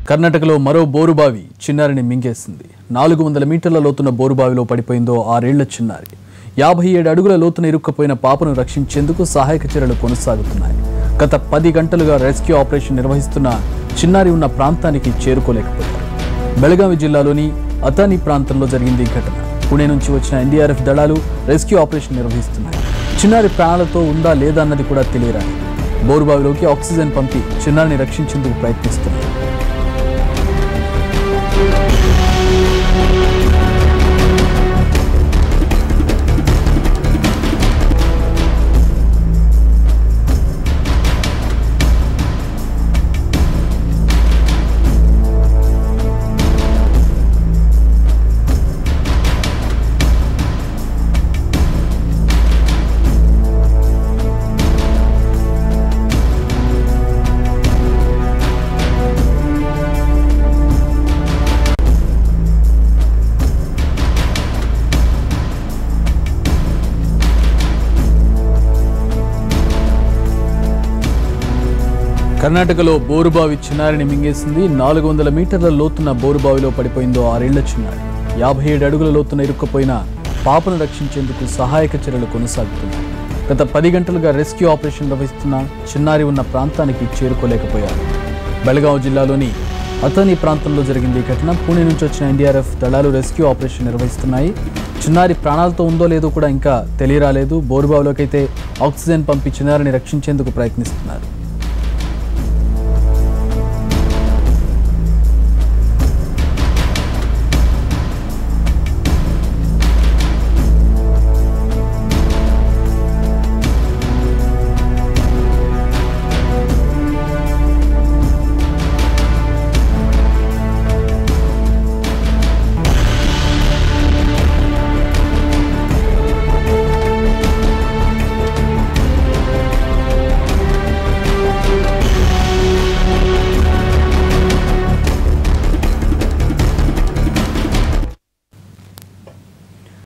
కర్ణాటకలో మరో బోరుబావి చిన్నారిని మింగేసింది. 400 మీటర్ల లోతున్న బోరుబావిలో పడిపోయిందో 6 ఏళ్ల చిన్నారి. 57 అడుగుల లోతున ఇరుక్కుపోయిన పాపను రక్షించేందుకు సహాయక చర్యలు కొనసాగుతున్నాయి. గత 10 గంటలుగా రెస్క్యూ ఆపరేషన్ నిర్వహిస్తున్న చిన్నారి ఉన్న ప్రాంతానికి చేరుకోలేకపోయారు. బెళగావి జిల్లాలోని అతాని ప్రాంతంలో జరిగింది ఈ ఘటన. పుణె నుంచి వచ్చిన ఎన్డీఆర్ఎఫ్ దళాలు రెస్క్యూ ఆపరేషన్ నిర్వహిస్తున్నాయి. చిన్నారి ప్రాణాలతో ఉందా లేదా అన్నది కూడా తెలియరాదు. బోరుబావిలోకి ఆక్సిజన్ పంపి చిన్నారిని రక్షించేందుకు ప్రయత్నిస్తున్నారు. కర్ణాటకలో బోరుబావి చిన్నారిని మింగేసింది. 400 మీటర్ల లోతున్న బోరుబావిలో పడిపోయిందో 6 ఏళ్ల చిన్నారి. 57 అడుగుల లోతున ఇరుక్కుపోయిన పాపను రక్షించేందుకు సహాయక చర్యలు కొనసాగుతున్నాయి. గత 10 గంటలుగా రెస్క్యూ ఆపరేషన్ నిర్వహిస్తున్న చిన్నారి ఉన్న ప్రాంతానికి చేరుకోలేకపోయారు. బెళగావ్ జిల్లాలోని అతని ప్రాంతంలో జరిగింది ఈ ఘటన. పుణె నుంచి వచ్చిన ఎన్డీఆర్ఎఫ్ దళాలు రెస్క్యూ ఆపరేషన్ నిర్వహిస్తున్నాయి. చిన్నారి ప్రాణాలతో ఉందో లేదో కూడా ఇంకా తెలియరాలేదు. బోరుబావిలోకి అయితే ఆక్సిజన్ పంపి చిన్నారిని రక్షించేందుకు ప్రయత్నిస్తున్నారు.